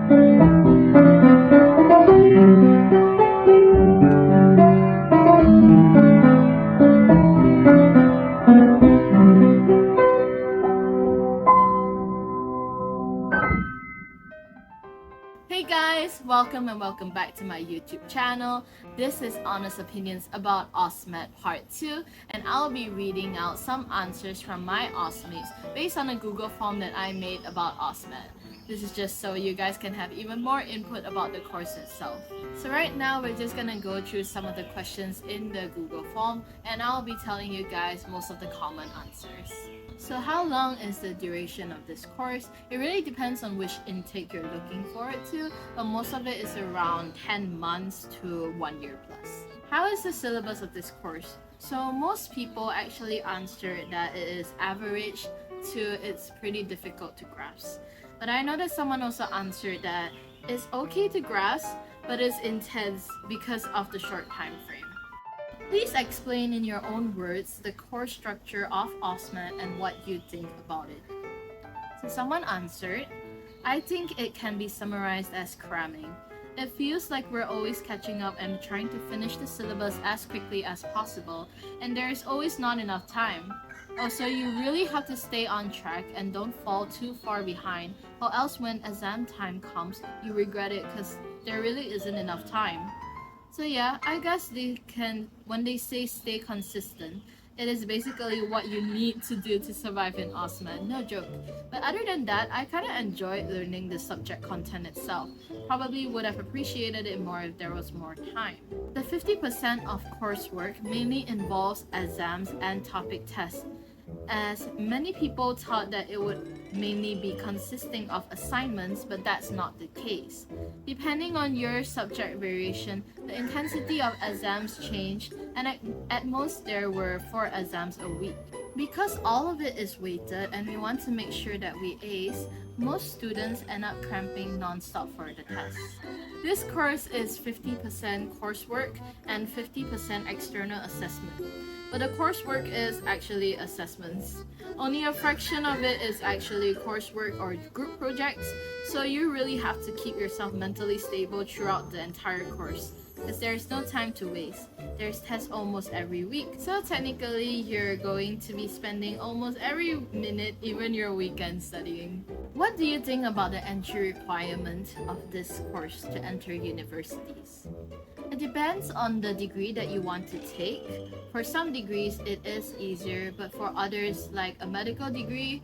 Hey guys, welcome back to my YouTube channel. This is Honest Opinions about AUSMAT Part 2, and I'll be reading out some answers from my AUSMates based on a Google form that I made about AUSMAT. This is just so you guys can have even more input about the course itself. So right now we're just gonna go through some of the questions in the Google form, and I'll be telling you guys most of the common answers. So how long is the duration of this course? It really depends on which intake you're looking forward to, but most of it is around 10 months to 1 year plus. How is the syllabus of this course? So most people actually answered that it is average to it's pretty difficult to grasp. But I know that someone also answered that it's okay to grasp, but it's intense because of the short time frame. Please explain in your own words the course structure of AUSMAT and what you think about it. So someone answered, I think it can be summarized as cramming. It feels like we're always catching up and trying to finish the syllabus as quickly as possible, and there is always not enough time. Also, you really have to stay on track and don't fall too far behind, or else when exam time comes, you regret it because there really isn't enough time. So yeah, I guess when they say stay consistent, it is basically what you need to do to survive in AUSMAT, no joke. But other than that, I kinda enjoyed learning the subject content itself. Probably would have appreciated it more if there was more time. The 50% of coursework mainly involves exams and topic tests, as many people thought that it would mainly be consisting of assignments, but that's not the case. Depending on your subject variation, the intensity of exams changed, and at most there were 4 exams a week. Because all of it is weighted and we want to make sure that we ace, most students end up cramping non-stop for the tests. This course is 50% coursework and 50% external assessment. But the coursework is actually assessments. Only a fraction of it is actually coursework or group projects, so you really have to keep yourself mentally stable throughout the entire course, because there's no time to waste. There's tests almost every week, so technically you're going to be spending almost every minute, even your weekend, studying. What do you think about the entry requirement of this course to enter universities? It depends on the degree that you want to take. For some degrees, it is easier, but for others, like a medical degree,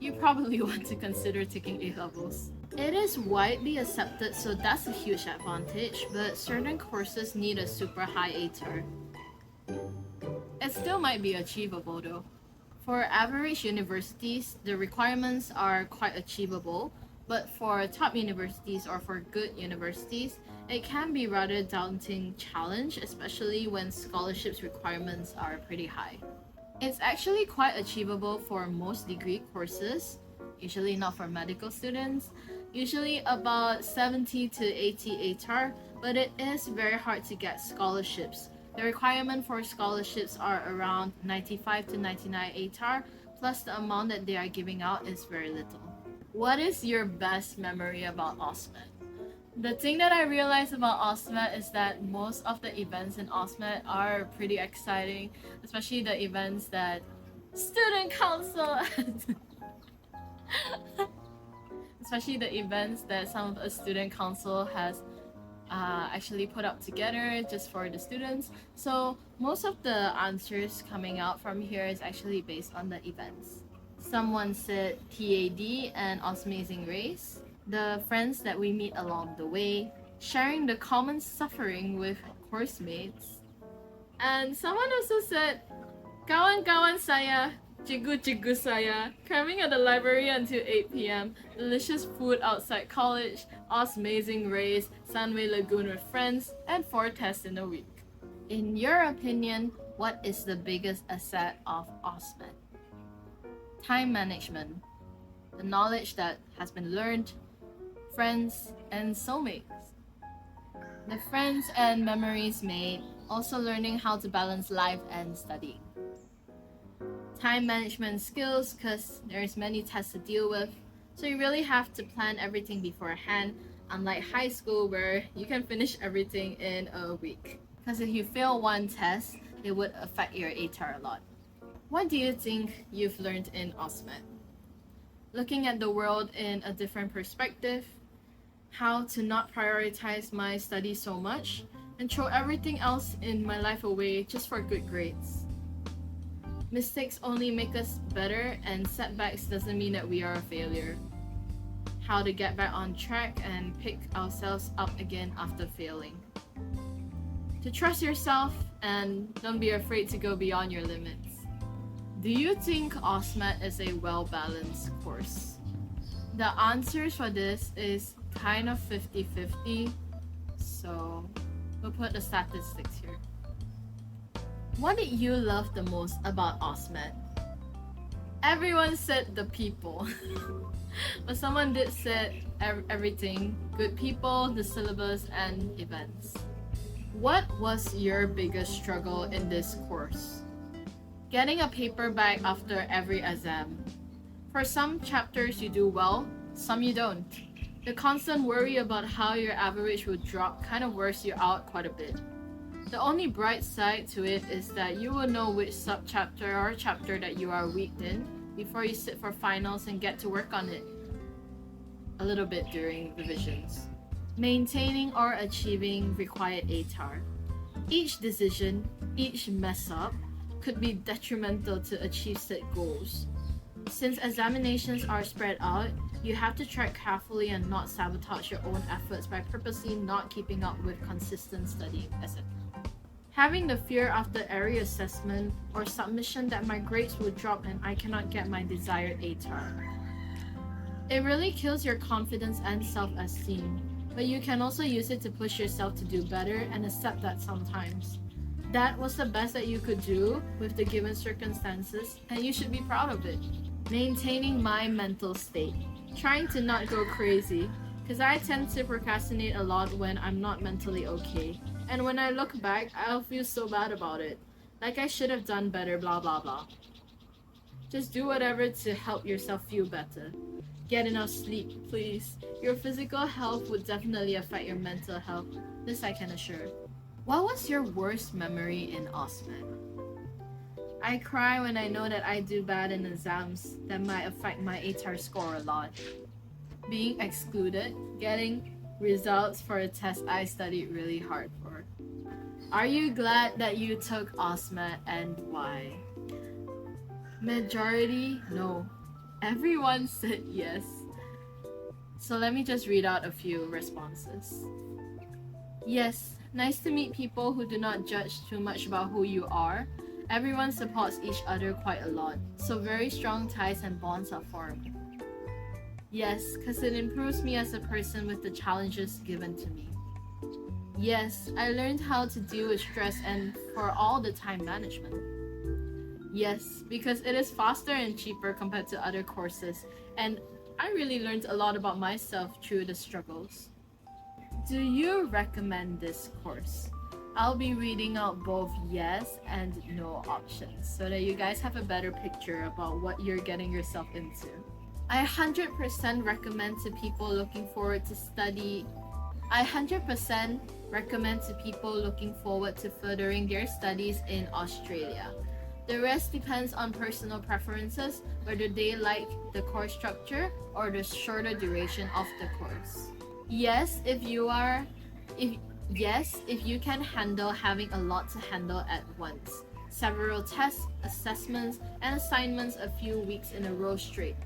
you probably want to consider taking A-levels. It is widely accepted, so that's a huge advantage, but certain courses need a super high ATAR. It still might be achievable though. For average universities, the requirements are quite achievable, but for top universities or for good universities, it can be rather daunting challenge, especially when scholarships requirements are pretty high. It's actually quite achievable for most degree courses, usually not for medical students, usually about 70 to 80 ATAR, but it is very hard to get scholarships. The requirement for scholarships are around 95 to 99 ATAR, plus the amount that they are giving out is very little. What is your best memory about AUSMAT? The thing that I realized about AUSMAT is that most of the events in AUSMAT are pretty exciting, especially the events that student council especially the events that some of the student council has actually put up together just for the students. So most of the answers coming out from here is actually based on the events. Someone said TAD and Amazing Race, the friends that we meet along the way, sharing the common suffering with course mates. And someone also said, kawan-kawan saya, cikgu-cikgu saya, cramming at the library until 8 p.m, delicious food outside college, Amazing Race, Sunway Lagoon with friends, and 4 tests in a week. In your opinion, what is the biggest asset of AUSMAT? Time management, the knowledge that has been learned, friends, and soulmates. The friends and memories made, also learning how to balance life and studying. Time management skills, because there's many tests to deal with, so you really have to plan everything beforehand. unlike high school where you can finish everything in a week. Because if you fail one test, it would affect your ATAR a lot. What do you think you've learned in AUSMAT? Looking at the world in a different perspective, how to not prioritize my studies so much, and throw everything else in my life away just for good grades. Mistakes only make us better, and setbacks doesn't mean that we are a failure. How to get back on track and pick ourselves up again after failing. To trust yourself and don't be afraid to go beyond your limits. Do you think AUSMAT is a well-balanced course? The answers for this is kind of 50-50, so we'll put the statistics here. What did you love the most about AUSMAT? Everyone said the people. But someone did say everything. Good people, the syllabus, and events. What was your biggest struggle in this course? Getting a paper back after every exam. For some chapters you do well, some you don't. The constant worry about how your average will drop kind of wears you out quite a bit. The only bright side to it is that you will know which subchapter or chapter that you are weak in before you sit for finals and get to work on it a little bit during revisions. Maintaining or achieving required ATAR. Each decision, each mess up, could be detrimental to achieve set goals. Since examinations are spread out, you have to track carefully and not sabotage your own efforts by purposely not keeping up with consistent studying, etc. Having the fear after every assessment or submission that my grades will drop and I cannot get my desired ATAR. It really kills your confidence and self-esteem, but you can also use it to push yourself to do better and accept that sometimes. That was the best that you could do with the given circumstances, and you should be proud of it. Maintaining my mental state. Trying to not go crazy, because I tend to procrastinate a lot when I'm not mentally okay. And when I look back, I'll feel so bad about it. Like I should have done better, blah blah blah. Just do whatever to help yourself feel better. Get enough sleep, please. Your physical health would definitely affect your mental health. This I can assure. What was your worst memory in AUSMAT? I cry when I know that I do bad in exams that might affect my ATAR score a lot. Being excluded, getting results for a test I studied really hard for. Are you glad that you took AUSMAT and why? Majority, no. Everyone said yes. So let me just read out a few responses. Yes, nice to meet people who do not judge too much about who you are. Everyone supports each other quite a lot, so very strong ties and bonds are formed. Yes, because it improves me as a person with the challenges given to me. Yes, I learned how to deal with stress and for all the time management. Yes, because it is faster and cheaper compared to other courses, and I really learned a lot about myself through the struggles. Do you recommend this course? I'll be reading out both yes and no options so that you guys have a better picture about what you're getting yourself into. I 100% recommend to people looking forward to study. I 100% recommend to people looking forward to furthering their studies in Australia. The rest depends on personal preferences, whether they like the course structure or the shorter duration of the course. Yes, if you can handle having a lot to handle at once. Several tests, assessments, and assignments a few weeks in a row straight.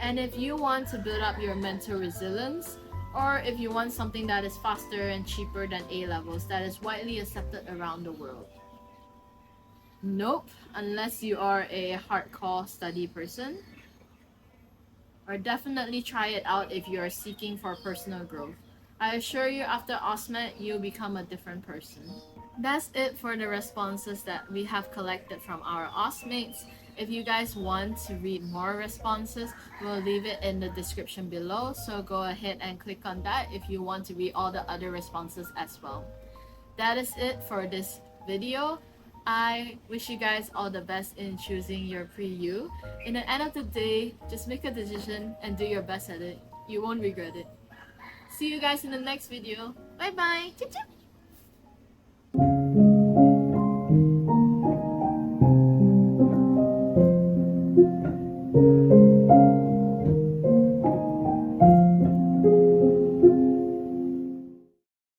And if you want to build up your mental resilience, or if you want something that is faster and cheaper than A-levels that is widely accepted around the world. Nope, unless you are a hardcore study person. Or definitely try it out if you are seeking for personal growth. I assure you after AUSMAT, you'll become a different person. That's it for the responses that we have collected from our AUSMATEs. If you guys want to read more responses, we'll leave it in the description below, so go ahead and click on that if you want to read all the other responses as well. That is it for this video. I wish you guys all the best in choosing your pre-U. In the end of the day, just make a decision and do your best at it. You won't regret it. See you guys in the next video. Bye bye. Chip chip.